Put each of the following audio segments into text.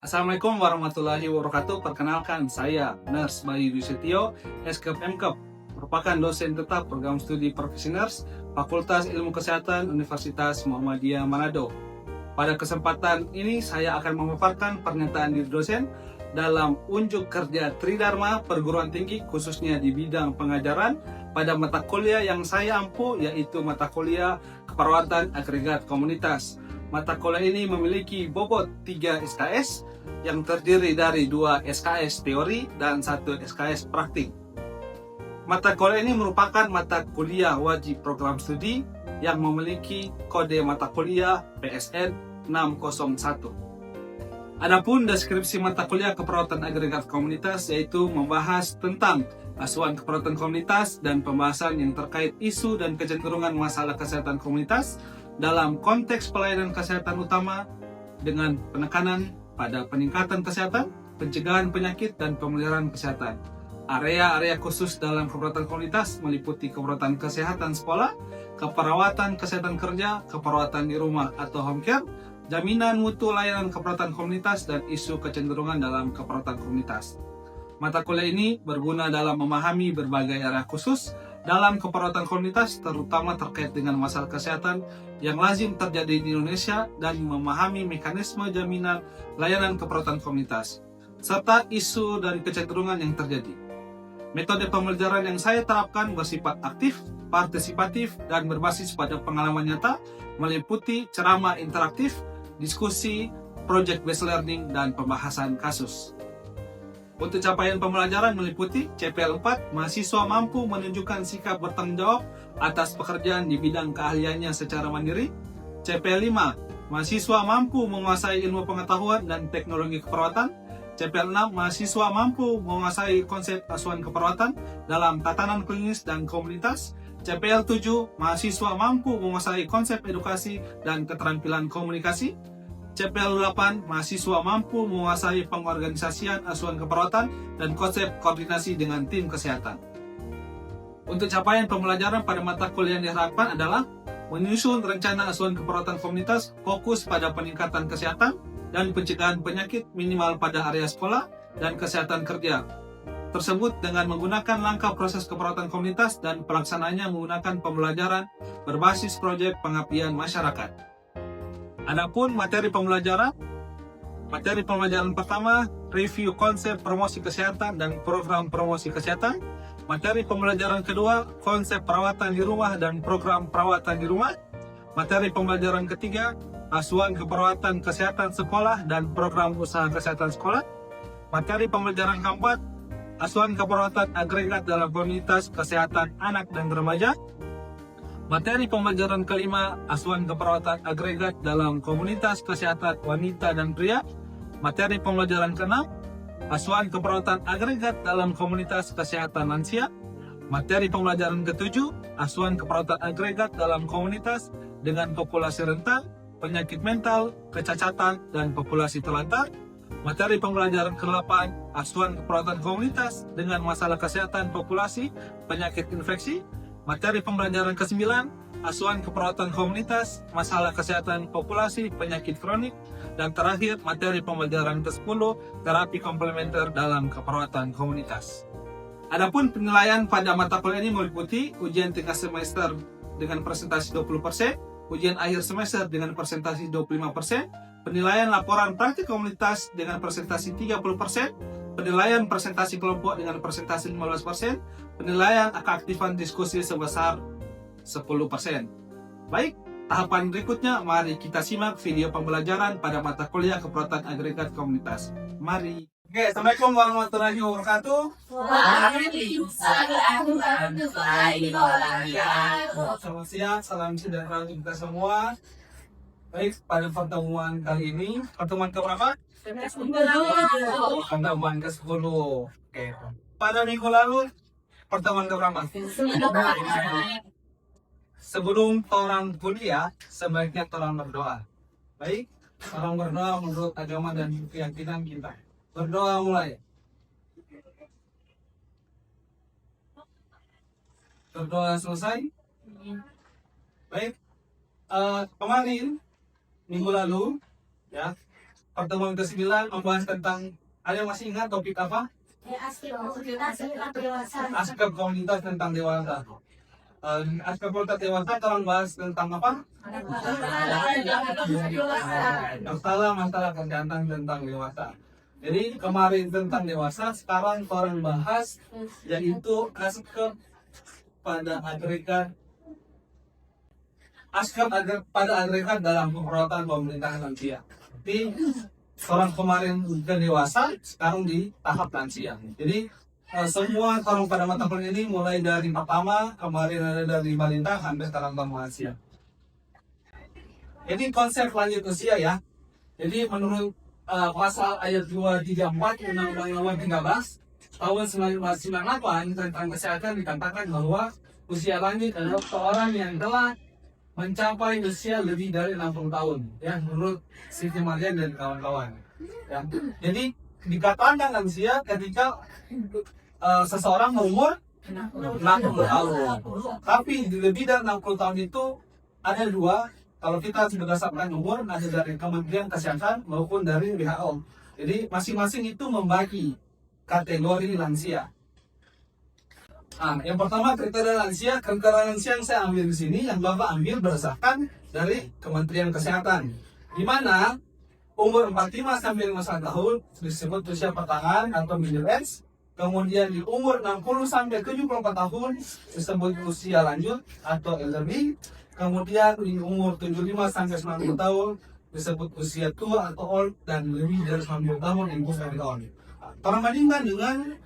Assalamualaikum warahmatullahi wabarakatuh. Perkenalkan, saya Nurse Bayu Dwi Setio, SKEP MKEP, merupakan dosen tetap program studi Profesi Nurse, Fakultas Ilmu Kesehatan Universitas Muhammadiyah Manado. Pada kesempatan ini saya akan memaparkan pernyataan diri dosen dalam unjuk kerja Tridharma Perguruan Tinggi, khususnya di bidang pengajaran pada mata kuliah yang saya ampu, yaitu mata kuliah Keperawatan Agregat Komunitas. Mata kuliah ini memiliki bobot 3 SKS yang terdiri dari 2 SKS teori dan 1 SKS praktik. Mata kuliah ini merupakan mata kuliah wajib program studi yang memiliki kode mata kuliah PSN 601. Adapun deskripsi mata kuliah Keperawatan Agregat Komunitas yaitu membahas tentang asuhan keperawatan komunitas dan pembahasan yang terkait isu dan kecenderungan masalah kesehatan komunitas dalam konteks pelayanan kesehatan utama dengan penekanan pada peningkatan kesehatan, pencegahan penyakit, dan pemeliharaan kesehatan. Area-area khusus dalam keperawatan komunitas meliputi keperawatan kesehatan sekolah, keperawatan kesehatan kerja, keperawatan di rumah atau home care, jaminan mutu layanan keperawatan komunitas, dan isu kecenderungan dalam keperawatan komunitas. Mata kuliah ini berguna dalam memahami berbagai area khusus dalam keperawatan komunitas, terutama terkait dengan masalah kesehatan yang lazim terjadi di Indonesia dan memahami mekanisme jaminan layanan keperawatan komunitas, serta isu dari kecenderungan yang terjadi. Metode pembelajaran yang saya terapkan bersifat aktif, partisipatif, dan berbasis pada pengalaman nyata, meliputi ceramah interaktif, diskusi, project based learning, dan pembahasan kasus. Untuk capaian pembelajaran meliputi CPL 4, mahasiswa mampu menunjukkan sikap bertanggung jawab atas pekerjaan di bidang keahliannya secara mandiri. CPL 5, mahasiswa mampu menguasai ilmu pengetahuan dan teknologi keperawatan. CPL 6, mahasiswa mampu menguasai konsep asuhan keperawatan dalam tatanan klinis dan komunitas. CPL 7, mahasiswa mampu menguasai konsep edukasi dan keterampilan komunikasi. CPL 8, mahasiswa mampu menguasai pengorganisasian asuhan keperawatan dan konsep koordinasi dengan tim kesehatan. Untuk capaian pembelajaran pada mata kuliah yang diharapkan adalah menyusun rencana asuhan keperawatan komunitas fokus pada peningkatan kesehatan dan pencegahan penyakit minimal pada area sekolah dan kesehatan kerja tersebut dengan menggunakan langkah proses keperawatan komunitas dan pelaksanaannya menggunakan pembelajaran berbasis proyek pengabdian masyarakat. Adapun materi pembelajaran pertama, review konsep promosi kesehatan dan program promosi kesehatan. Materi pembelajaran kedua, konsep perawatan di rumah dan program perawatan di rumah. Materi pembelajaran ketiga, asuhan keperawatan kesehatan sekolah dan program usaha kesehatan sekolah. Materi pembelajaran keempat, asuhan keperawatan agregat dalam komunitas kesehatan anak dan remaja. Materi pembelajaran kelima, asuhan keperawatan agregat dalam komunitas kesehatan wanita dan pria. Materi pembelajaran keenam, asuhan keperawatan agregat dalam komunitas kesehatan lansia. Materi pembelajaran ketujuh, asuhan keperawatan agregat dalam komunitas dengan populasi rentan, penyakit mental, kecacatan, dan populasi terlantar. Materi pembelajaran ke-8, asuhan keperawatan komunitas dengan masalah kesehatan populasi, penyakit infeksi. Materi pembelajaran ke-9, asuhan keperawatan komunitas, masalah kesehatan populasi, penyakit kronik. Dan terakhir, materi pembelajaran ke-10, terapi komplementer dalam keperawatan komunitas. Adapun penilaian pada mata kuliah ini meliputi ujian tingkat semester dengan presentasi 20%, ujian akhir semester dengan presentasi 25%, penilaian laporan praktik komunitas dengan presentasi 30%, penilaian presentasi kelompok dengan presentasi 15%, penilaian keaktifan diskusi sebesar 10%. Baik, tahapan berikutnya mari kita simak video pembelajaran pada mata kuliah Keperawatan Agregat Komunitas. Mari. Oke, Assalamualaikum warahmatullahi wabarakatuh. Selamat siang, salam sejahtera untuk kita semua. Baik, pada pertemuan kali ini, pertemuan keberapa? Pertemuan ke-10. Oke. Pada minggu lalu, pertemuan keberapa? Sebelum orang kuliah, sebaiknya orang berdoa. Baik, orang berdoa menurut agama dan keyakinan kita. Berdoa mulai. Berdoa selesai. Baik, kemarin minggu lalu ya pertemuan ke-9 membahas tentang, ada yang masih ingat topik apa? Aspek komunitas tentang dewasa. Aspek komunitas dewasa kalau bahas tentang apa? Masalah kesehatan tentang dewasa. Jadi kemarin tentang dewasa, sekarang orang bahas yaitu aspek pada agregat dalam pemerawatan pemerintahan lansia. Jadi orang kemarin udah dewasa, sekarang di tahap lansia. Jadi semua orang pada mata kuliah ini mulai dari pertama, kemarin ada dari balita sampai sekarang lansia. Ini konsep lanjut usia ya. Jadi menurut pasal ayat 234 Undang-Undang Nomor 13 tahun 1998 tentang kesehatan dikatakan bahwa usia lanjut adalah seorang yang telah mencapai usia lebih dari 60 tahun ya, menurut Siti Marian dan kawan-kawan ya. Jadi dikatakan lansia ketika seseorang berumur 60 tahun. Tapi lebih dari 60 tahun itu ada dua. Kalau kita berdasarkan umur, ada dari Kementerian Kesehatan maupun dari WHO. Jadi masing-masing itu membagi kategori lansia. Nah, yang pertama kriteria lansia yang saya ambil di sini, yang Bapak ambil berdasarkan dari Kementerian Kesehatan. Di mana umur 45 sampai 51 tahun disebut usia pertengahan atau middle age. Kemudian di umur 60 sampai 74 tahun disebut usia lanjut atau elderly. Kemudian di umur 75 sampai 90 tahun disebut usia tua atau old, dan lebih dari 90 tahun yang tahun. Perbandingan dengan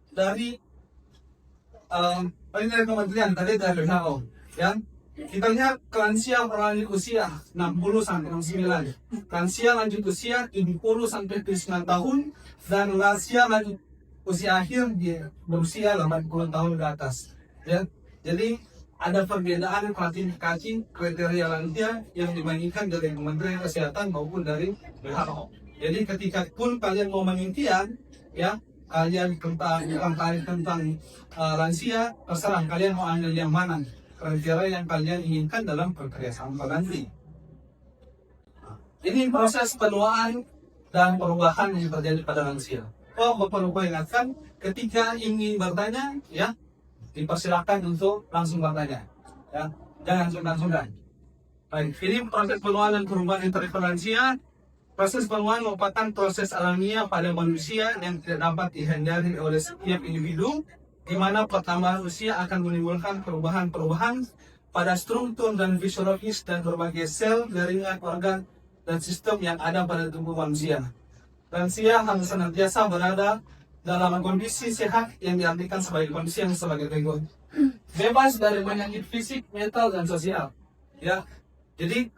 dari penilaian kementerian tadi dari WHO ya. Kita lihat lansia berlanjut usia 60 sampai 69, lansia lanjut usia 70 sampai 79 tahun, dan lansia lanjut usia akhir dia berusia 80 tahun ke atas ya. Jadi ada perbedaan klasifikasi kriteria lansia yang dibandingkan dari Kementerian Kesehatan maupun dari WHO. Jadi ketika pun kalian mau mengimpian ya, kalian tentang lansia, terserah kalian mau ambil yang mana kriteria yang kalian inginkan dalam kriteria sampel nanti. Ini proses penuaan dan perubahan yang terjadi pada lansia. Bapak ingatkan, ketika ingin bertanya ya, dipersilakan untuk langsung bertanya ya, jangan sungkan-sungkan. Baik, ini proses penuaan dan perubahan yang terjadi pada lansia. Proses penuaan merupakan proses alamiah pada manusia yang tidak dapat dihindari oleh setiap individu, di mana pertambahan usia akan menimbulkan perubahan-perubahan pada struktur dan fisiologis dan berbagai sel, jaringan, organ, dan sistem yang ada pada tubuh manusia. Lansia harus senantiasa berada dalam kondisi sehat yang diartikan sebagai kondisi yang sebagai berikut: bebas dari penyakit fisik, mental, dan sosial ya. Jadi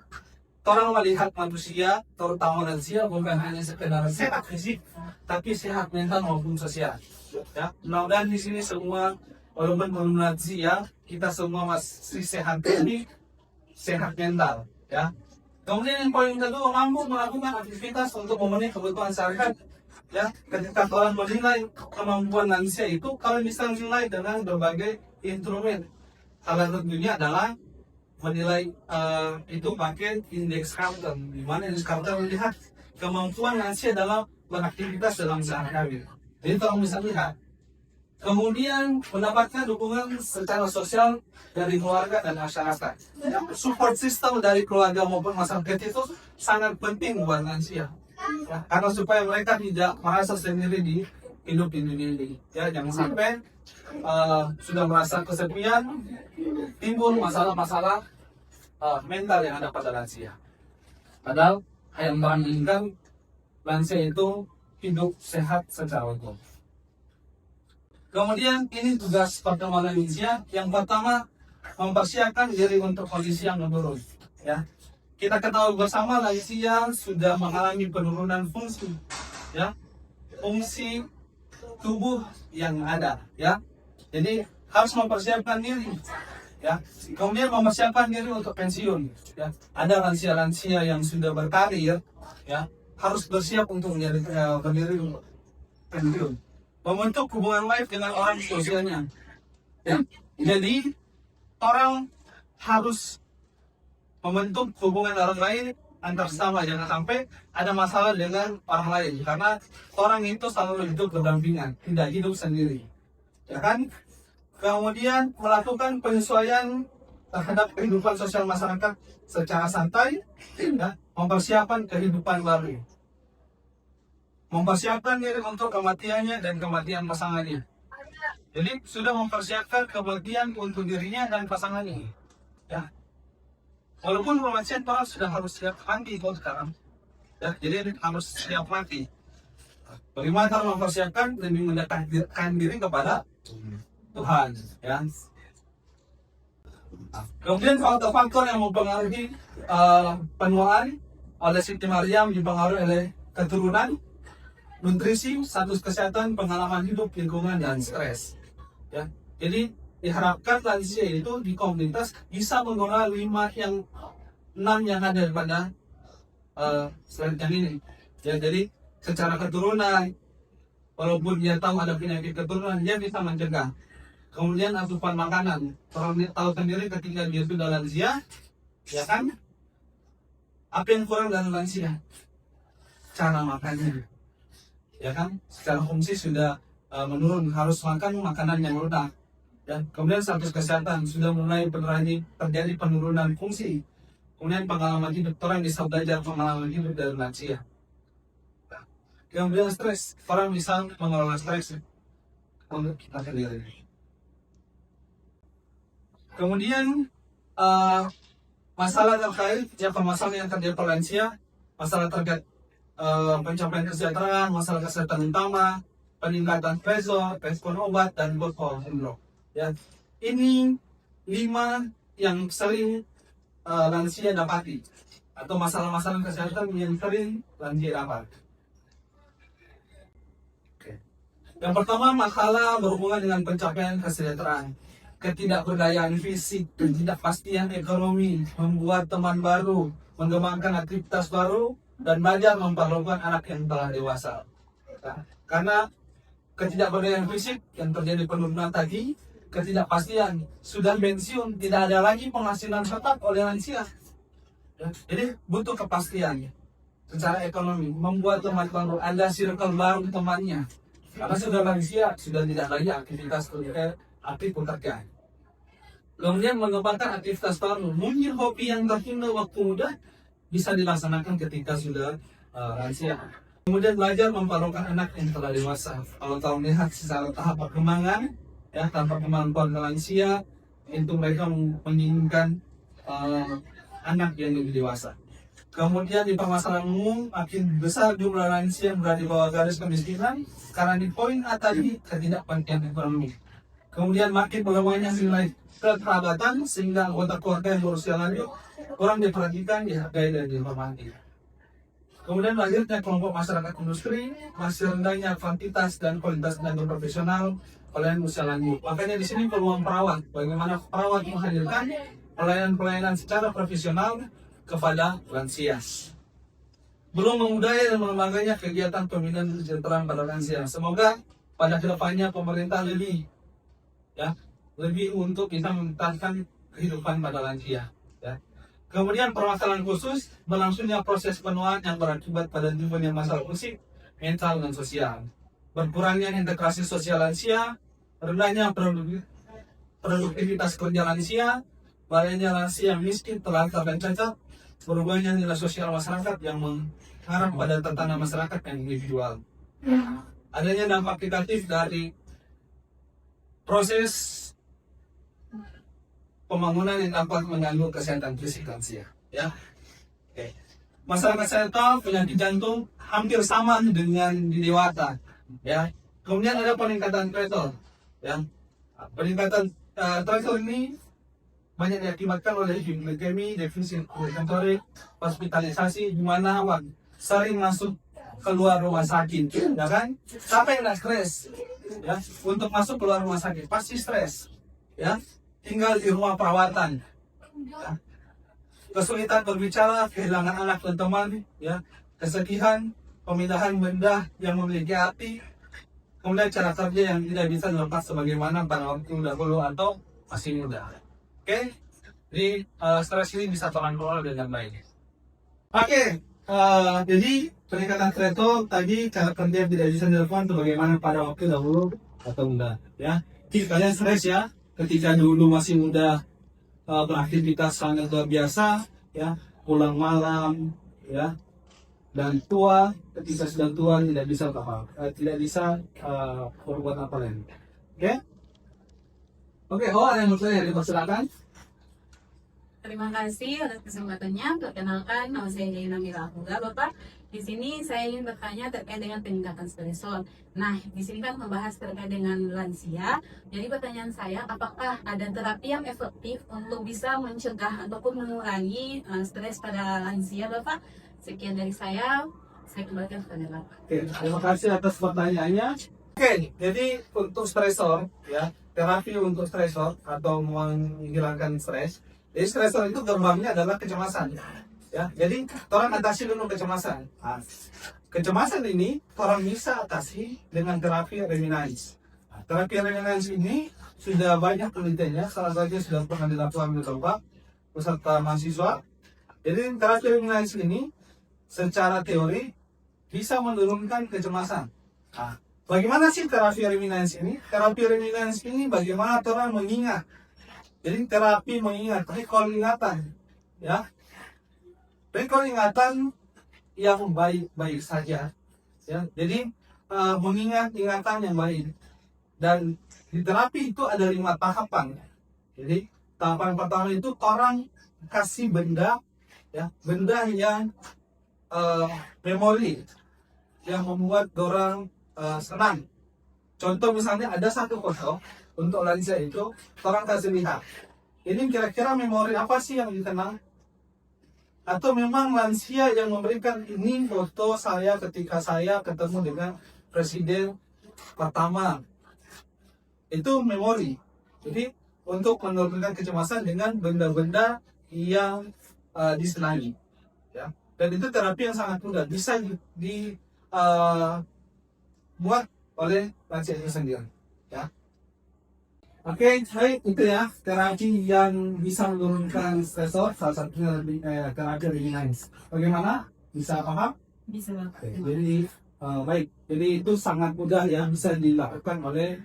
orang melihat manusia, terutama lansia, bukan hanya sekedar sehat fisik, tapi sehat mental maupun sosial ya. Mudah-mudahan di sini semua, walaupun belum lansia, kita semua masih sehat fisik, sehat mental ya. Kemudian yang paling kedua, mampu melakukan aktivitas untuk memenuhi kebutuhan sehari-hari ya. Ketika kalian menilai kemampuan lansia itu, kalian bisa menilai dengan berbagai instrumen. Salah satunya adalah menilai itu pakai indeks Carlton, di mana indeks Carlton melihat kemampuan lansia dalam beraktivitas dalam sehari-hari. Jadi tolong bisa lihat. Kemudian mendapatkan dukungan secara sosial dari keluarga dan masyarakat. Support system dari keluarga maupun masyarakat itu sangat penting buat lansia. Ya, karena supaya mereka tidak merasa sendiri di hidup di dunia ini. Ya, jangan sampai sudah merasa kesepian, timbul masalah-masalah mental yang ada pada lansia. Padahal yang menginginkan lansia itu hidup sehat secara utuh. Kemudian ini tugas perkembangan lansia. Yang pertama, mempersiapkan diri untuk kondisi yang menurun. Ya, kita ketahui bersama lansia sudah mengalami penurunan fungsi, ya, fungsi tubuh yang ada, ya. Jadi harus mempersiapkan diri, ya. Kemudian mempersiapkan diri untuk pensiun, ya. Ada lansia-lansia yang sudah berkarir, ya, harus bersiap untuk menjadi berdiri untuk pensiun. Membentuk hubungan baik dengan orang sosialnya, ya. Jadi orang harus membentuk hubungan orang lain antar sesama, jangan sampai ada masalah dengan orang lain, karena orang itu selalu hidup berdampingan, tidak hidup sendiri, ya kan? Kemudian melakukan penyesuaian terhadap kehidupan sosial masyarakat secara santai, ya, mempersiapkan kehidupan baru, mempersiapkan diri untuk kematiannya dan kematian pasangannya. Jadi sudah mempersiapkan kematian untuk dirinya dan pasangannya, ya. Walaupun kematian orang sudah harus siap mati kalau sekarang, ya, jadi harus siap mati. Bagaimana cara mempersiapkan demi mendekatkan diri kepada Tuhan, ya. Kemudian faktor-faktor yang mempengaruhi penuaan oleh Siti Maryam dipengaruhi oleh keturunan, nutrisi, status kesehatan, pengalaman hidup, lingkungan, dan stres. Ya, jadi diharapkan lansia itu di komunitas bisa menggunakan 6 yang ada pada slide yang ini. Ya, jadi secara keturunan, walaupun dia tahu ada penyakit keturunan, dia bisa mencegah. Kemudian asupan makanan, orang tahu sendiri ketika dia sudah lansia, ya kan? Apa yang kurang dari lansia? Cara makannya, ya kan? Secara fungsi sudah menurun, harus makan makanan yang lunak. Dan kemudian status kesehatan sudah mulai terjadi penurunan fungsi. Kemudian pengalaman hidup, orang bisa belajar pengalaman hidup dari lansia. Kemudian stres, orang bisa mengelola stres untuk kita sendiri. Kemudian masalah terkait permasalahan yang terjadi pada lansia, masalah terkait pencapaian kesejahteraan, masalah kesehatan utama, peningkatan respon obat, dan Burkitt syndrome. Ya, ini 5 yang sering lansia dapati, atau masalah-masalah kesehatan yang sering lansia dapat. Yang pertama, masalah berhubungan dengan pencapaian kesejahteraan, ketidakberdayaan fisik, ketidakpastian ekonomi, membuat teman baru, mengembangkan aktivitas baru, dan belajar memperlakukan anak yang telah dewasa. Nah, karena ketidakberdayaan fisik yang terjadi penurunan tadi, ketidakpastian, sudah pensiun, tidak ada lagi penghasilan tetap oleh lansia. Ya, jadi butuh kepastian secara ekonomi, membuat teman baru, ada circle baru temannya. Karena sudah lansia, sudah tidak lagi aktivitas aktif bekerja. Kemudian mengembangkan aktivitas baru, mungkin hobi yang tertunda waktu muda bisa dilaksanakan ketika sudah lansia. Kemudian belajar memperlakukan anak yang telah dewasa. Kalau tahu melihat secara tahap perkembangan, ya, tanpa kemampuan lansia, itu mereka menginginkan anak yang lebih dewasa. Kemudian di permasalahan umum, makin besar jumlah lansia yang berada di bawah garis kemiskinan, karena di poin A tadi ketidakpastian ekonomi. Kemudian makin berkembangnya nilai kekerabatan, sehingga anggota keluarga yang berusia lanjut kurang diperhatikan, dihargai, dan dihormati. Kemudian lanjutnya kelompok masyarakat industri, masih rendahnya kuantitas dan kualitas tenaga profesional oleh usia lanjut. Makanya di sini peluang perawat, bagaimana perawat menghadirkan pelayanan-pelayanan secara profesional kepada lansia. Belum memudahkan dan mengembangkannya kegiatan pembinaan kesejahteraan pada lansia. Semoga pada kedepannya pemerintah lebih untuk bisa meningkatkan kehidupan pada lansia. Ya. Kemudian permasalahan khusus, berlangsungnya proses penuaan yang berakibat pada timbulnya masalah fisik, mental, dan sosial. Berkurangnya integrasi sosial lansia, rendahnya produktivitas kerja lansia, banyaknya lansia miskin, terlantar, dan cacat, berubahnya nilai sosial masyarakat yang mengarah pada tatanan masyarakat yang individual. Adanya dampak negatif dari proses pembangunan yang dapat mengganggu kesehatan fisik lansia. Ya. Oke. Masalah kesehatan penyakit jantung hampir sama dengan di dewasa. Ya. Kemudian ada peningkatan treadle. Ya. Peningkatan treadle ini banyak diakibatkan oleh hipoglikemi, defisit respiratory, hospitalisasi, di mana sering masuk keluar rumah sakit, ya kan? Siapa yang stres? Ya, untuk masuk keluar rumah sakit pasti stres, ya. Tinggal di rumah perawatan, ya. Kesulitan berbicara, kehilangan anak dan teman, ya. Kesedihan, pemindahan benda yang memiliki arti, kemudian cara kerja yang tidak bisa dilepas sebagaimana pada waktu dahulu atau masih muda. Oke, jadi stres ini bisa terkontrol dengan baik. Oke, jadi peningkatan threshold tadi cara kerja yang tidak bisa dilakukan sebagaimana pada waktu dahulu atau enggak ya. Jadi kalian stres ya ketika dulu masih muda, beraktivitas sangat luar biasa ya, pulang malam ya, dan tua ketika sudah tua tidak bisa tidak bisa berbuat apa lain. Oke? Oke, oh ada yang mau tanya, dipersilakan. Terima kasih atas kesempatannya. Perkenalkan, nama saya Jaina Mira Ahuga, Bapak. Di sini saya ingin bertanya terkait dengan peningkatan stresor. Nah, di sini kan membahas terkait dengan lansia. Jadi pertanyaan saya, apakah ada terapi yang efektif untuk bisa mencegah ataupun mengurangi stres pada lansia, Bapak? Sekian dari saya kembalikan kepada Bapak. Oke, terima kasih atas pertanyaannya. Oke, jadi untuk stresor ya, terapi untuk stresor atau menghilangkan stres. Jadi stresor itu gerbangnya adalah kecemasan. Ya, jadi orang atasi dulu kecemasan. Nah, kecemasan ini orang bisa atasi dengan terapi reminans. Nah, terapi reminans ini sudah banyak penelitiannya, salah satunya sudah pernah dilakukan di Bapak beserta mahasiswa. Jadi terapi reminans ini secara teori bisa menurunkan kecemasan. Nah, bagaimana sih terapi reminans ini? Terapi reminans ini bagaimana orang mengingat. Jadi terapi mengingat, recall ingatan, ya. Recall ingatan yang baik-baik saja, ya. Jadi mengingat ingatan yang baik. Dan di terapi itu ada 5 tahapan. Jadi tahapan pertama itu orang kasih benda, ya, benda yang memori, yang membuat orang senang. Contoh misalnya ada satu foto untuk lansia itu, orang kasih lihat. Ini kira-kira memori apa sih yang dikenang? Atau memang lansia yang memberikan ini foto saya ketika saya ketemu dengan presiden pertama. Itu memori. Jadi untuk menurunkan kecemasan dengan benda-benda yang disenangi. Ya. Dan itu terapi yang sangat mudah. Bisa dibuat oleh lansia itu sendiri. Ya. Oke, baik itu ya terapi yang bisa menurunkan stresor, salah satunya terapi reminans. Bagaimana? Bisa paham? Bisa, Bapak. Oke, jadi baik, jadi itu sangat mudah ya bisa dilakukan oleh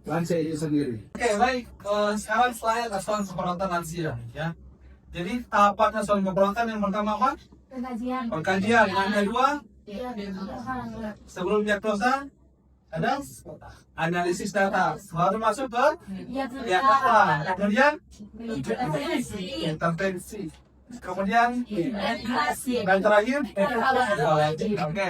lansia itu sendiri. Oke, baik. Sekarang saya nasional keperawatan lansia ya. Jadi tahapan nasional keperawatan yang pertama apa? Pengajian. Pengkajian. Yang kedua, Iya, sebelum diagnosa ada analisis data, baru masuk ke data, kemudian intervensi, kemudian dan terakhir oke.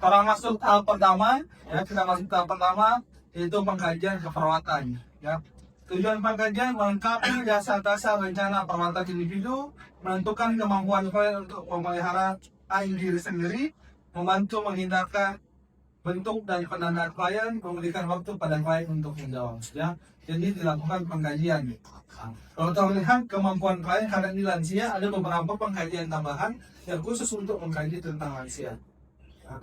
Orang masuk tahap pertama ya, kita masuk tahap pertama itu pengkajian keperawatan ya. Tujuan pengkajian melengkapi dasar-dasar rencana perawatan individu, menentukan kemampuan klien untuk memelihara diri sendiri, membantu menghindarkan bentuk dan penandaan klien, memberikan waktu pada klien untuk menjawab ya. Jadi dilakukan pengkajian. Nah, kalau kita melihat kemampuan klien karena di lansia ada beberapa pengkajian tambahan yang khusus untuk mengkaji tentang lansia. Ya.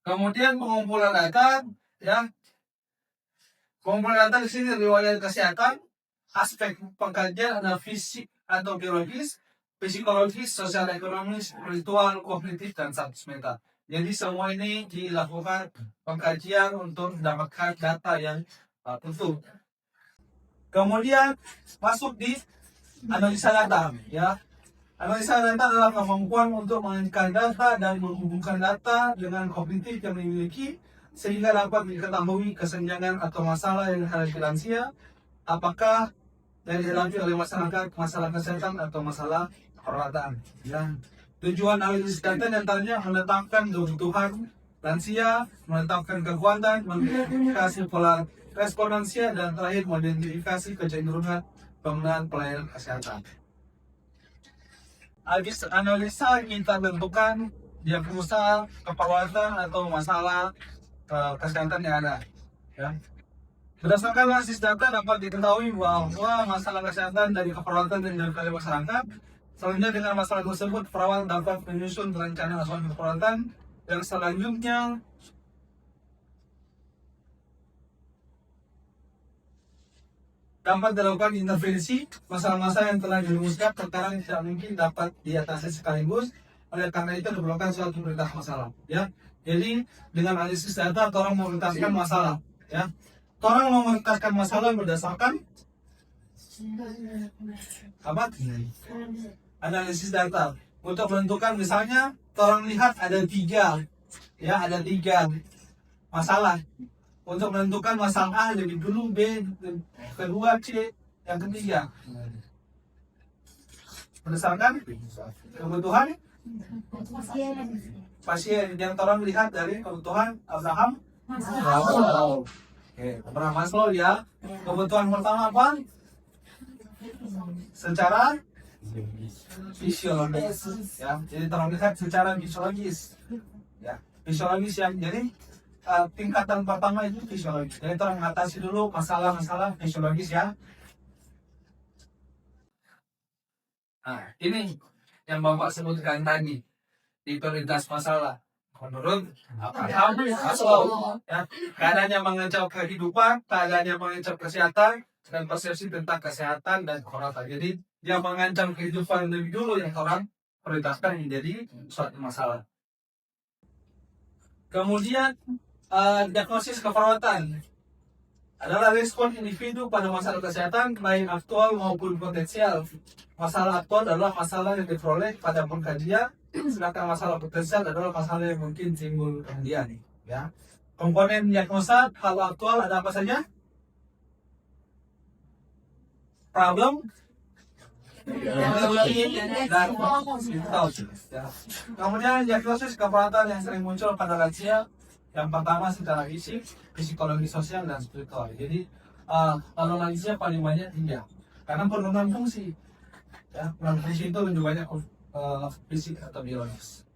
Kemudian pengumpulan data ya. Pengumpulan data di sini riwayat kesehatan, aspek pengkajian ada fisik atau biologis, psikologis, sosial ekonomis, spiritual, kognitif, dan status mental. Jadi semua ini dilakukan pengkajian untuk mendapatkan data yang utuh. Kemudian masuk di analisa data, ya. Analisa data adalah kemampuan untuk menganalisis data dan menghubungkan data dengan kognitif yang dimiliki sehingga dapat diketahui kesenjangan atau masalah yang dihadapi lansia, apakah yang dihadapi oleh masyarakat, masalah kesehatan atau masalah perawatan. Ya. Tujuan analisis data diantaranya menetapkan kebutuhan lansia, menetapkan kekuatan, mengidentifikasi pola respon lansia, dan terakhir mengidentifikasi kecenderungan penggunaan pelayanan kesehatan. Habis analisa kita tentukan diagnosa keperawatan atau masalah kesehatan yang ada. Ya. Berdasarkan analisis data dapat diketahui bahwa masalah kesehatan dari keperawatan dan dari masyarakat. Selanjutnya dengan masalah tersebut, perawat dapat menyusun rencana asuhan keperawatan yang selanjutnya dapat dilakukan intervensi masalah-masalah yang telah dirumuskan perkara yang tidak mungkin dapat diatasi sekaligus. Oleh karena itu diperlukan suatu prioritas masalah. Ya, jadi dengan analisis data, orang memprioritaskan masalah. Ya, orang memprioritaskan masalah berdasarkan apa? Analisis data untuk menentukan, misalnya orang lihat ada tiga masalah. Untuk menentukan masalah A lebih dulu, B kedua, C yang ketiga. Berdasarkan kebutuhan pasien yang orang lihat dari kebutuhan Abraham Maslow. Oke, Abraham Maslow ya. Kebutuhan pertama apa? Secara fisiologis. Ya, jadi orang lihat secara fisiologis. Ya, fisiologis yang jadi tingkatan pertama itu fisiologis. Jadi kita mengatasi dulu masalah-masalah fisiologis ya. Nah, ini yang Bapak sebutkan tadi di prioritas masalah. Menurut Abraham Maslow, ya, keadaan yang mengancam kehidupan, keadaan yang mengancam kesehatan, dan persepsi tentang kesehatan dan kesehatan. Jadi yang mengancam kehidupan lebih dulu yang orang prioritaskan menjadi suatu masalah. Kemudian diagnosis keperawatan adalah respon individu pada masalah kesehatan baik aktual maupun potensial. Masalah aktual adalah masalah yang diperoleh pada pengkajian, sedangkan masalah potensial adalah masalah yang mungkin timbul kemudian. Ya, komponen diagnosa hal aktual ada apa saja? Problem, dan ya. Kemudian diagnosis keperawatan yang sering muncul pada lansia. Yang pertama secara fisik, psikologi, sosial, dan spiritual. Jadi kalau lansia paling banyak 3, karena penurunan fungsi. Ya, penurunan fungsi itu lebih banyak fisik atau biologis.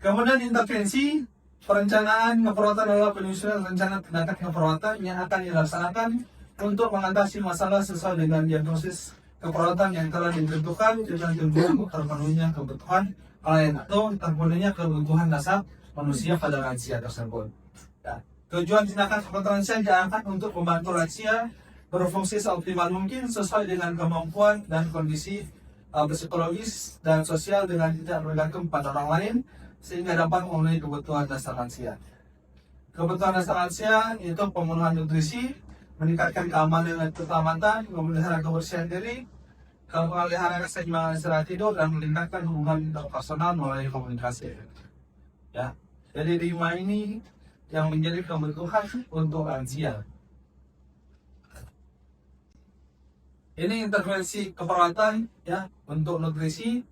Kemudian intervensi, perencanaan keperawatan adalah penyusunan rencana tindakan keperawatan yang akan dilaksanakan untuk mengatasi masalah sesuai dengan diagnosis keperawatan yang telah ditentukan dengan tujuan terpenuhinya kebutuhan klien atau terpenuhinya kebutuhan dasar manusia pada lansia tersebut. Ya. Tujuan tindakan keperawatan lansia diangkat untuk membantu lansia berfungsi seoptimal mungkin sesuai dengan kemampuan dan kondisi psikologis dan sosial dengan tidak bergantung pada orang lain sehingga dapat memenuhi kebutuhan dasar lansia. Kebutuhan dasar lansia itu pemenuhan nutrisi, meningkatkan keamanan dan keselamatan, memelihara kebersihan diri, memelihara keseimbangan istirahat tidur, dan meningkatkan hubungan interpersonal melalui komunikasi. Ya, jadi 5 ini yang menjadi kebutuhan untuk lansia. Ini intervensi keperawatan ya untuk nutrisi,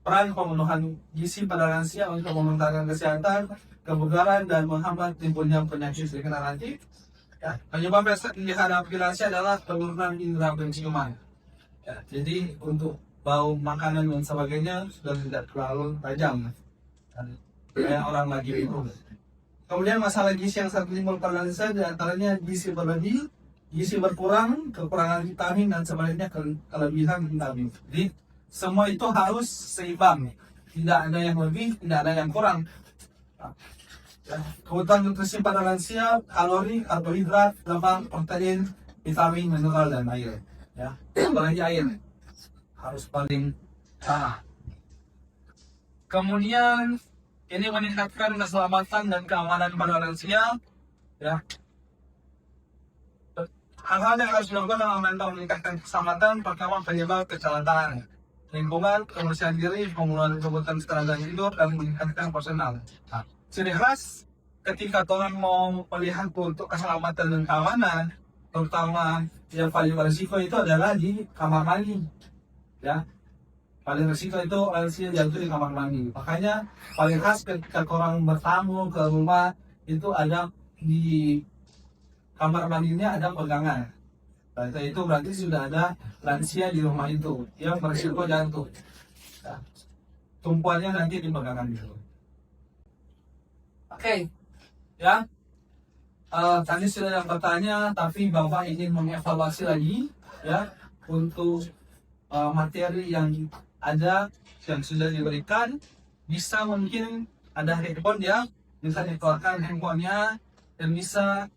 peran pemenuhan gizi pada lansia untuk mempertahankan kesehatan, kebugaran, dan menghambat timbulnya penyakit degeneratif. Ya, penyebab yang dihadapi lansia adalah penurunan indera penciuman. Ya, jadi untuk bau makanan dan sebagainya sudah tidak terlalu tajam. Kayak orang lagi minum. Kemudian masalah gizi yang sering timbul pada lansia diantaranya gizi berlebih, gizi berkurang, kekurangan vitamin, dan sebaliknya kelebihan vitamin. Jadi semua itu harus seimbang, tidak ada yang lebih, tidak ada yang kurang. Ya. Kebutuhan nutrisi pada lansia, kalori, karbohidrat, lemak, protein, vitamin, mineral, dan air. Ya, apalagi air harus paling sama. Kemudian ini meningkatkan keselamatan dan keamanan pada lansia. Ya, hal-hal yang harus dilakukan dalam rangka meningkatkan keselamatan, pertama penyebab kecelakaan, lingkungan, kebersihan diri, pemenuhan kebutuhan tenaga tidur, dan meningkatkan personal. Nah, ciri khas ketika orang mau melihat untuk keselamatan dan keamanan, terutama yang paling berisiko itu adalah di kamar mandi. Ya, paling risiko itu lansia jatuh di kamar mandi. Makanya paling khas ketika orang bertamu ke rumah itu ada di kamar mandinya ada pegangan. Nah, itu berarti sudah ada lansia di rumah itu yang berisiko jatuh. Nah, tumpuannya nanti di pegangan itu. Oke, ya. Tadi sudah ada bertanya, tapi Bapak ingin mengevaluasi lagi, ya, untuk materi yang ada yang sudah diberikan. Bisa mungkin ada handphone ya, bisa dikeluarkan handphonenya dan bisa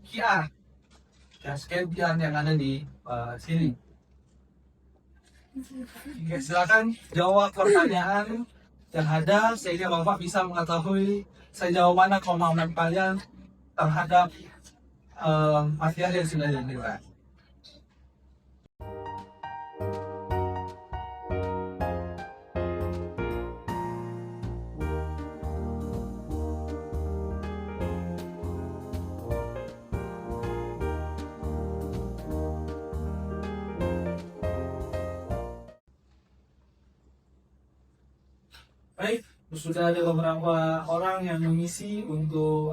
QR sekalian yang ada di sini. Oke, silakan jawab pertanyaan yang ada sehingga Bapak bisa mengetahui sejauh mana kemampuan kalian terhadap materi yang sudah diberikan. Baik, sudah ada beberapa orang yang mengisi untuk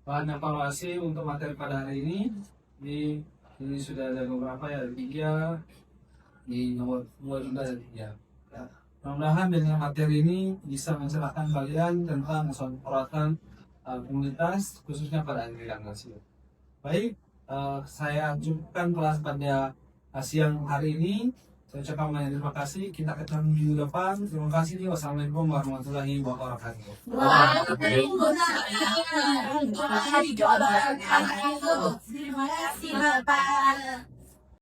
bahan evaluasi untuk materi pada hari ini. Ini sudah ada beberapa ya, ada 3 di nomor 2 sudah ada 3. Ya. Mudah-mudahan dengan materi ini bisa mencerahkan kalian tentang peralatan komunitas khususnya pada aliran nasib. Baik, saya lanjutkan kelas pada siang hari ini. Saya ucapkan banyak terima kasih. Kita ketemu minggu depan. Terima kasih. Wassalamualaikum warahmatullahi wabarakatuh. Waalaikumsalam warahmatullahi wabarakatuh. Terima kasih Bapak.